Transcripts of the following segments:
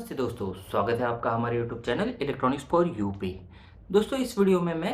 नमस्ते दोस्तों, स्वागत है आपका हमारे YouTube channel electronics for UP. दोस्तों, इस वीडियो में मैं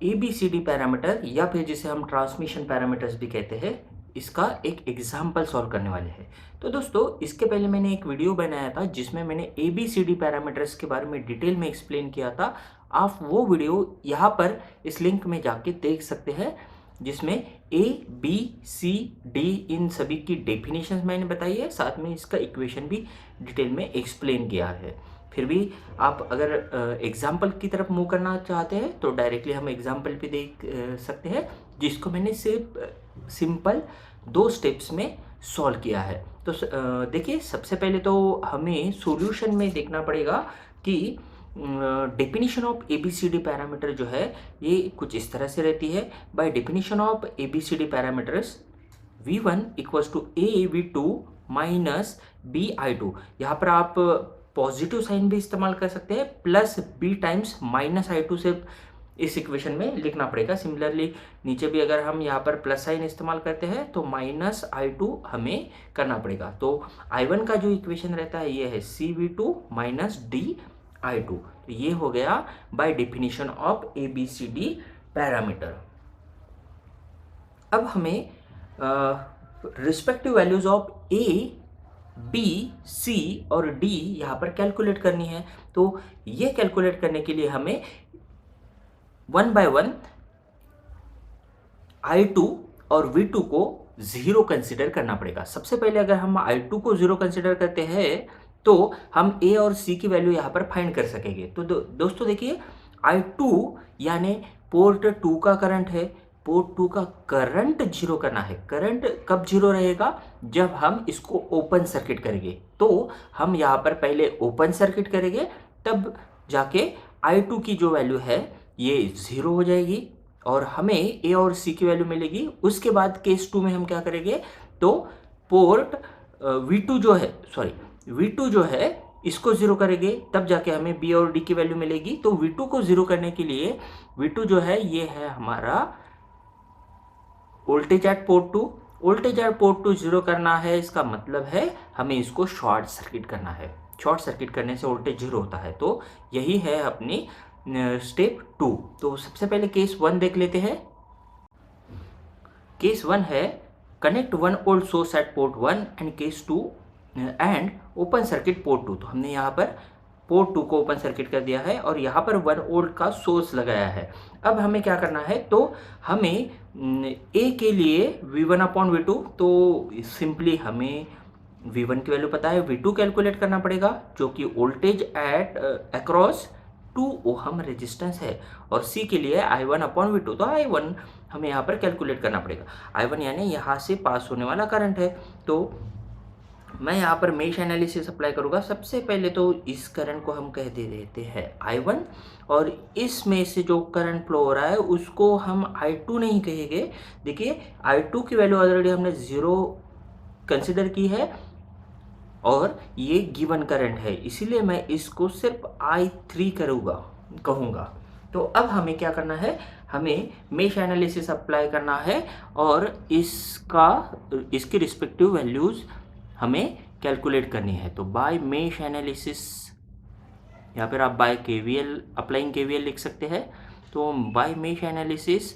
ABCD पैरामीटर या फिर जिसे हम ट्रांसमिशन पैरामीटर्स भी कहते हैं, इसका एक एग्जाम्पल सॉल्व करने वाले हैं। तो दोस्तों, इसके पहले मैंने एक वीडियो बनाया था जिसमें मैंने ABCD पैरामीटर्स के बारे में डिटेल में एक्सप्लेन किया था। आप वो वीडियो यहाँ पर इस लिंक में जाके देख सकते हैं, जिसमें A, B, C, D इन सभी की डेफिनेशंस मैंने बताई है, साथ में इसका इक्वेशन भी डिटेल में एक्सप्लेन किया है। फिर भी आप अगर एग्जाम्पल की तरफ मूव करना चाहते हैं तो डायरेक्टली हम एग्जाम्पल भी देख सकते हैं, जिसको मैंने सिर्फ सिंपल 2 स्टेप्स में सॉल्व किया है। तो देखिए, सबसे पहले तो हमें सॉल्यूशन में देखना पड़ेगा कि डेफिनेशन ऑफ ABCD पैरामीटर जो है ये कुछ इस तरह से रहती है। By definition of ABCD parameters V1 equals to AV2 minus BI2। यहाँ पर आप पॉजिटिव साइन भी इस्तेमाल कर सकते हैं, plus B times minus I2 से इस इक्वेशन में लिखना पड़ेगा। सिमिलरली नीचे भी अगर हम यहाँ पर प्लस साइन इस्तेमाल करते हैं तो माइनस I2 हमें करना पड़ेगा। तो I1 का जो इक्वेशन रहता है ये है CV2 माइनस DI2। तो ये हो गया bye definition of ABCD parameter. अब हमें respective values of A, B, C और D यहाँ पर कैलकुलेट करनी है। तो ये कैलकुलेट करने के लिए हमें 1 बाय 1 I2 और V2 को 0 कंसिडर करना पड़ेगा। सबसे पहले अगर हम I2 को 0 कंसिडर करते हैं तो हम A और C की वैल्यू यहाँ पर फाइंड कर सकेंगे। तो दोस्तों देखिए, I2 यानी पोर्ट 2 का करंट है, पोर्ट 2 का करंट 0 करना है। करंट कब 0 रहेगा? जब हम इसको ओपन सर्किट करेंगे। तो हम यहाँ पर पहले ओपन सर्किट करेंगे, तब जाके I2 की जो वैल्यू है ये 0 हो जाएगी और हमें A और C की वैल्यू मिलेगी। उसके बाद केस 2 में हम क्या करेंगे, तो पोर्ट V2 जो है इसको 0 करेंगे, तब जाके हमें B और D की वैल्यू मिलेगी। तो V2 को 0 करने के लिए V2 जो है ये है हमारा voltage at port 2। Voltage at port 2 0 करना है, इसका मतलब है हमें इसको शॉर्ट सर्किट करना है। शॉर्ट सर्किट करने से वोल्टेज 0 होता है। तो यही है अपनी स्टेप 2। तो सबसे पहले केस 1 देख लेते हैं। केस 1 है connect 1 volt source at port 1 and case 2 and open circuit port 2। तो हमने यहाँ पर पोर्ट 2 को ओपन सर्किट कर दिया है और यहाँ पर 1 वोल्ट का सोर्स लगाया है। अब हमें क्या करना है, तो हमें A के लिए V1 अपॉन V2, तो सिंपली हमें V1 की वैल्यू पता है, V2 कैलकुलेट करना पड़ेगा जो कि voltage at across 2 ohm resistance है। और C के लिए I1 अपॉन V2, तो I1 हमें यहाँ पर कैलकुलेट करना पड़ेगा। I1 यानी यहाँ से पास होने वाला करंट है। तो मैं यहाँ पर मेश एनालिसिस अप्लाई करूँगा। सबसे पहले तो इस करंट को हम कह दे देते हैं I1, और इसमें से जो करंट फ्लो हो रहा है उसको हम I2 नहीं कहेंगे। देखिए, I2 की वैल्यू ऑलरेडी हमने 0 कंसिडर की है और ये गिवन करंट है, इसीलिए मैं इसको सिर्फ I3 कहूँगा। तो अब हमें क्या करना है, हमें मेश एनालिसिस अप्लाई करना है और इसकी रिस्पेक्टिव वैल्यूज़ हमें कैलकुलेट करनी है। तो बाय मेश एनालिसिस, यहाँ पर आप बाय KVL अप्लाइंग KVL लिख सकते हैं। तो बाय मेश एनालिसिस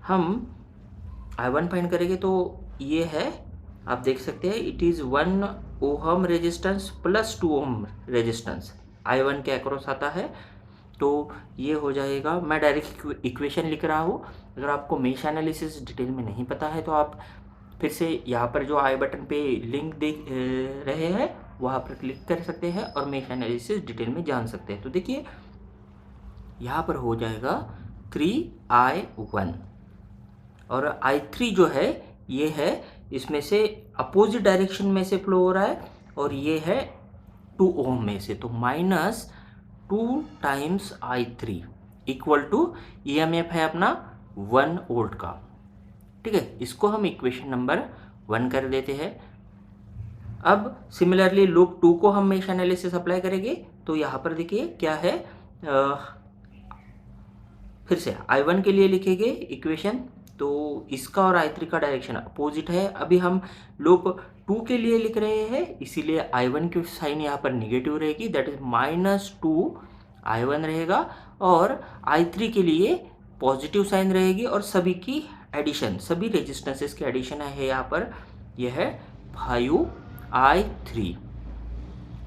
हम I1 फाइंड करेंगे। तो ये है, आप देख सकते हैं, it is 1 ohm resistance plus 2 ohm resistance I1 के अक्रॉस आता है। तो ये हो जाएगा, मैं डायरेक्ट इक्वेशन लिख रहा हूँ। अगर आपको मेश एनालिसिस डिटेल में नहीं पता है तो आप फिर से यहाँ पर जो आई बटन पे लिंक देख रहे हैं वहाँ पर क्लिक कर सकते हैं और मेश एनालिसिस डिटेल में जान सकते हैं। तो देखिए, यहाँ पर हो जाएगा 3I1 और I3 जो है ये है, इसमें से अपोजिट डायरेक्शन में से फ्लो हो रहा है और ये है 2 ओम में से। तो minus 2 times I3 equal to EMF है अपना 1 वोल्ट का। ठीक है, इसको हम इक्वेशन नंबर 1 कर देते हैं। अब सिमिलरली लूप 2 को हम मेश एनालिसिस अप्लाई करेंगे। तो यहाँ पर देखिए क्या है, फिर से I1 के लिए लिखेंगे इक्वेशन। तो इसका और I3 का डायरेक्शन अपोजिट है। अभी हम लूप टू के लिए लिख रहे हैं, इसीलिए I1 की साइन यहाँ पर निगेटिव रहेगी, दैट इज -2I1 रहेगा। और I3 के लिए पॉजिटिव साइन रहेगी और सभी की एडिशन, सभी रेजिस्टेंसेस की एडिशन है यहाँ पर, यह है 5I3।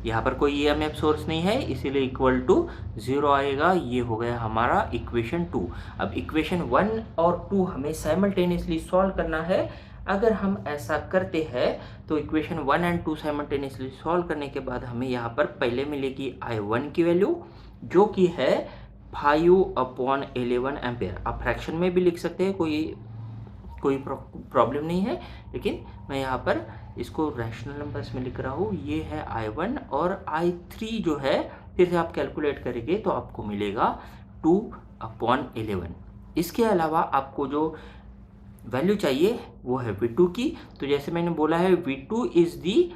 यहाँ पर कोई EMF सोर्स नहीं है, इसीलिए इक्वल टू 0 आएगा। ये हो गया हमारा इक्वेशन 2। अब इक्वेशन 1 और 2 हमें साइमल्टेनियसली सॉल्व करना है। अगर हम ऐसा करते हैं तो इक्वेशन 1 एंड 2 साइमल्टेनियसली सॉल्व करने के बाद हमें यहाँ पर पहले मिलेगी I1 की वैल्यू, जो कि है 5/11 एम्पेयर। आप फ्रैक्शन में भी लिख सकते हैं, कोई प्रॉब्लम नहीं है, लेकिन मैं यहाँ पर इसको रैशनल नंबर्स में लिख रहा हूँ। ये है I1 और I3 जो है, फिर से आप कैलकुलेट करेंगे तो आपको मिलेगा 2/11। इसके अलावा आपको जो वैल्यू चाहिए वो है V2 की। तो जैसे मैंने बोला है, V2 is the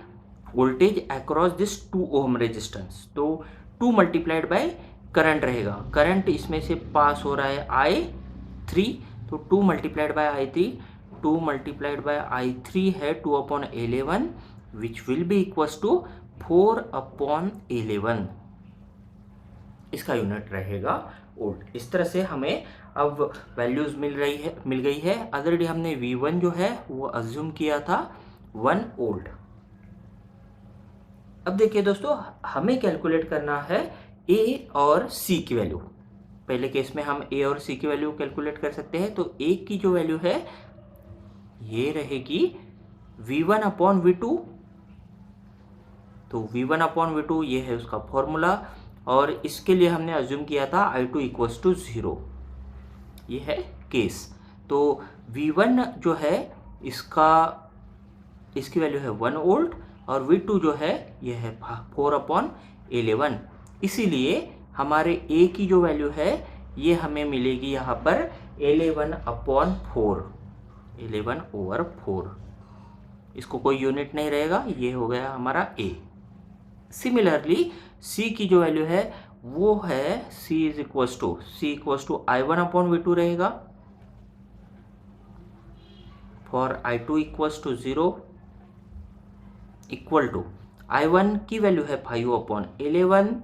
voltage across this 2 ohm resistance. तो 2 मल्टीप्लाइड बाय करंट रहेगा, करंट इसमें से पास हो रहा है I3, तो 2 multiplied by I3, 2 multiplied by I3 है 2/11, which will be equals to 4/11। इसका यूनिट रहेगा वोल्ट। इस तरह से हमें अब वैल्यूज मिल गई है। ऑलरेडी हमने V1 जो है वो अज्यूम किया था 1 वोल्ट। अब देखिए दोस्तों, हमें कैलकुलेट करना है A और C की वैल्यू। पहले केस में हम A और C की वैल्यू कैलकुलेट कर सकते हैं। तो A की जो वैल्यू है ये रहेगी V1/V2। तो V1/V2 ये है उसका फॉर्मूला, और इसके लिए हमने अज्यूम किया था I2 इक्वल्स टू 0। ये है केस। तो V1 जो है इसकी वैल्यू है 1 वोल्ट, और V2 जो है ये है 4/11। इसीलिए हमारे A की जो वैल्यू है ये हमें मिलेगी यहाँ पर 11/4, 11/4। इसको कोई यूनिट नहीं रहेगा, ये हो गया हमारा A। सिमिलरली C की जो वैल्यू है वो है C इक्वल्स टू I1/V2 रहेगा, for I2 equals to 0, equal to I1 की वैल्यू है 5/11,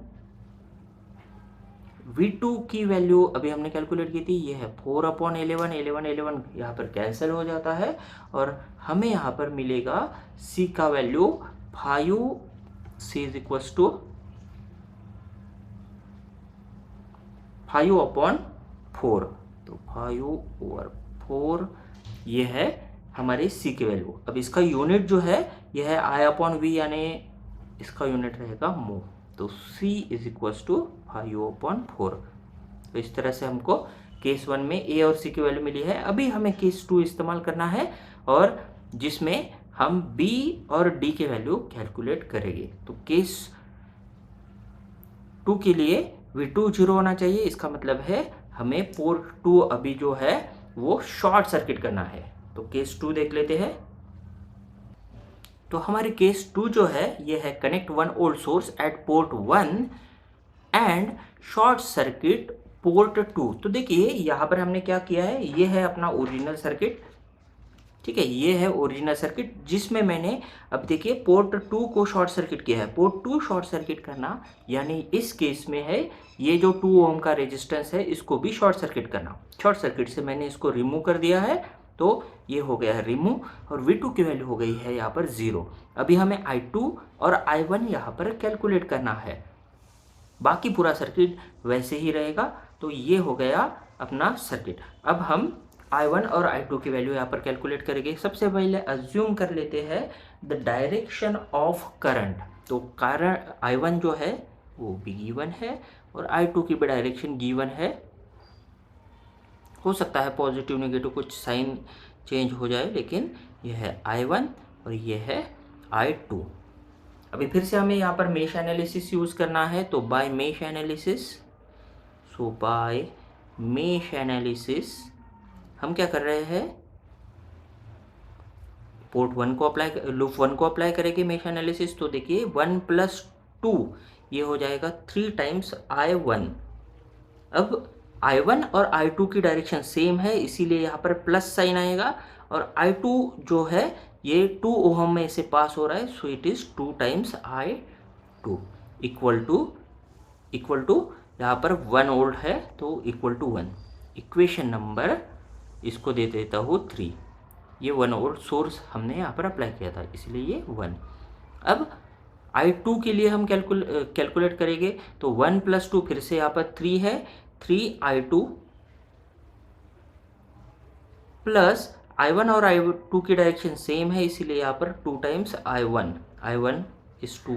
V2 की वैल्यू अभी हमने कैलकुलेट की थी, ये है 4/11, 11 यहाँ पर कैंसिल हो जाता है, और हमें यहाँ पर मिलेगा C का value 5, C is equals to 5/4। तो 5/4 ये है हमारे C की वैल्यू। अब इसका यूनिट जो है यह है I/V, यानी इसका यूनिट रहेगा मो। तो C इज इक्वल्स टू 5/4। तो इस तरह से हमको केस 1 में A और C की वैल्यू मिली है। अभी हमें केस 2 इस्तेमाल करना है, और जिसमें हम B और D की वैल्यू कैलकुलेट करेंगे। तो केस 2 के लिए V2 0 होना चाहिए। इसका मतलब है हमें पोर्ट 2 अभी जो है वो शॉर्ट सर्किट करना है। तो केस 2 देख लेते हैं। तो हमारे केस 2 जो है ये है connect 1 volt source at port 1 and short circuit port 2। तो देखिए यहाँ पर हमने क्या किया है, ये है अपना ओरिजिनल सर्किट, ठीक है, ये है ओरिजिनल सर्किट जिसमें मैंने अब देखिए पोर्ट 2 को शॉर्ट सर्किट किया है। पोर्ट 2 शॉर्ट सर्किट करना यानी इस केस में है ये जो 2 ओम का रेजिस्टेंस है इसको भी शॉर्ट सर्किट करना। शॉर्ट सर्किट से मैंने इसको रिमूव कर दिया है, तो ये हो गया है रिमूव, और V2 की वैल्यू हो गई है यहाँ पर 0। अभी हमें I2 और I1 यहाँ पर कैलकुलेट करना है, बाकी पूरा सर्किट वैसे ही रहेगा। तो ये हो गया अपना सर्किट। अब हम I1 और I2 की वैल्यू यहाँ पर कैलकुलेट करेंगे। सबसे पहले अज्यूम कर लेते हैं द डायरेक्शन ऑफ करंट। तो करंट I1 जो है वो भी गिवन है, और I2 की भी डायरेक्शन गिवन है। हो सकता है पॉजिटिव नेगेटिव कुछ साइन चेंज हो जाए, लेकिन यह है I1 और यह है I2। अभी फिर से हमें यहाँ पर मेश एनालिसिस यूज़ करना है। तो बाय मेश एनालिसिस हम क्या कर रहे हैं, पोर्ट 1 को लूप 1 को अप्लाई करेंगे मेश एनालिसिस। तो देखिए 1 + 2 ये हो जाएगा 3 टाइम्स I1। अब I1 और I2 की डायरेक्शन सेम है, इसीलिए यहाँ पर प्लस साइन आएगा, और I2 जो है ये 2 ओहम में से पास हो रहा है, so it is 2 times I2 equal to यहाँ पर 1 वोल्ट है तो इक्वल टू 1। इक्वेशन नंबर इसको दे देता हूँ 3। ये 1 वोल्ट सोर्स हमने यहाँ पर अप्लाई किया था, इसलिए ये 1। अब I2 के लिए हम कैलकुलेट करेंगे तो 1 + 2 फिर से यहाँ पर 3 है, 3I2 प्लस I1 और I2 की डायरेक्शन सेम है, इसीलिए यहाँ पर 2 टाइम्स I1 इस 2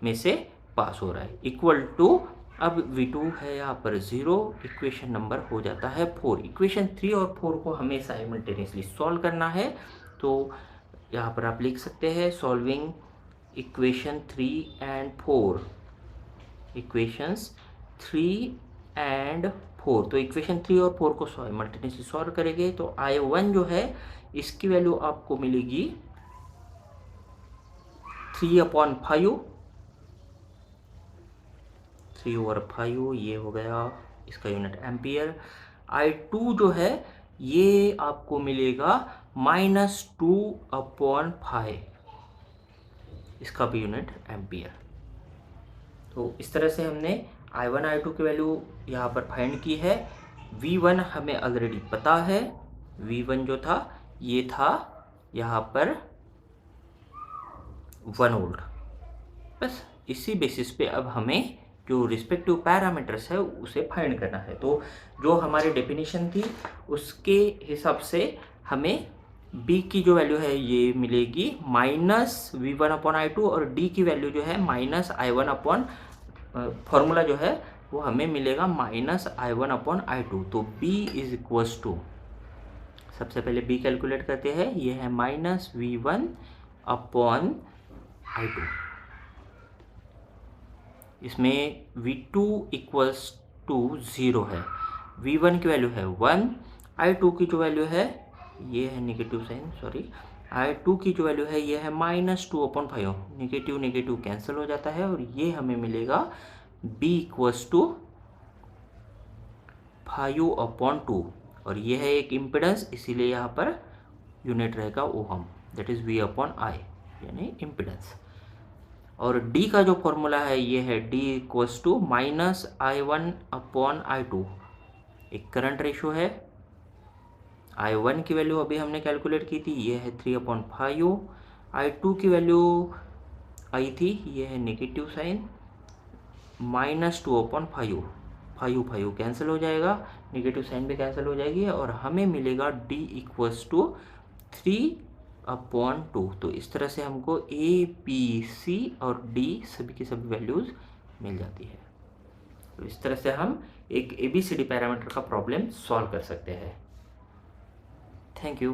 में से पास हो रहा है इक्वल टू, अब V2 है यहाँ पर 0, इक्वेशन नंबर हो जाता है 4। इक्वेशन 3 और 4 को हमें साइमल्टेनियसली सॉल्व करना है, तो यहाँ पर आप लिख सकते हैं solving equation 3 and 4, equations 3 and 4। तो इक्वेशन 3 और 4 को साइमल्टेनियसली सॉल्व करेंगे तो I1 जो है इसकी वैल्यू आपको मिलेगी 3/5, 3/5 ये हो गया इसका यूनिट एम्पियर। I2 जो है ये आपको मिलेगा -2/5, इसका भी यूनिट एम्पियर। तो इस तरह से हमने I1 I2 की वैल्यू यहाँ पर फाइंड की है। V1 हमें ऑलरेडी पता है, V1 जो था ये था यहाँ पर 1 वोल्ट। बस इसी बेसिस पे अब हमें जो रिस्पेक्टिव पैरामीटर्स है उसे फाइंड करना है। तो जो हमारी डेफिनेशन थी उसके हिसाब से हमें B की जो वैल्यू है ये मिलेगी -V1/I2 और D की वैल्यू जो है -I1 फॉर्मूला जो है वो हमें मिलेगा -I1/I2। तो B इज इक्वल्स टू, सबसे पहले B कैलकुलेट करते हैं, ये है -V1/I2। इसमें V2 इक्वल्स टू 0 है, V1 की वैल्यू है 1, I2 की जो वैल्यू है ये है नेगेटिव साइन, सॉरी, I2 की जो वैल्यू है ये है -2/5, नेगेटिव नेगेटिव कैंसिल हो जाता है और ये हमें मिलेगा B इक्वल्स टू 5/2 और ये है एक इम्पिडेंस, इसीलिए यहाँ पर यूनिट रहेगा ओहम, दैट इज़ V/I यानी इम्पिडेंस। और D का जो फॉर्मूला है ये है D इक्वल्स टू -I1/I2, एक करंट रेशो है। I1 की वैल्यू अभी हमने कैलकुलेट की थी, ये है 3/5, I2 की वैल्यू आई थी, ये है नेगेटिव साइन, -2/5, 5 कैंसिल हो जाएगा, नेगेटिव साइन भी कैंसिल हो जाएगी और हमें मिलेगा D इक्वल्स टू 3/2। तो इस तरह से हमको A, B, C और D सभी की सभी वैल्यूज़ मिल जाती है। तो इस तरह से हम एक ABCD पैरामीटर का प्रॉब्लम सॉल्व कर सकते हैं। Thank you.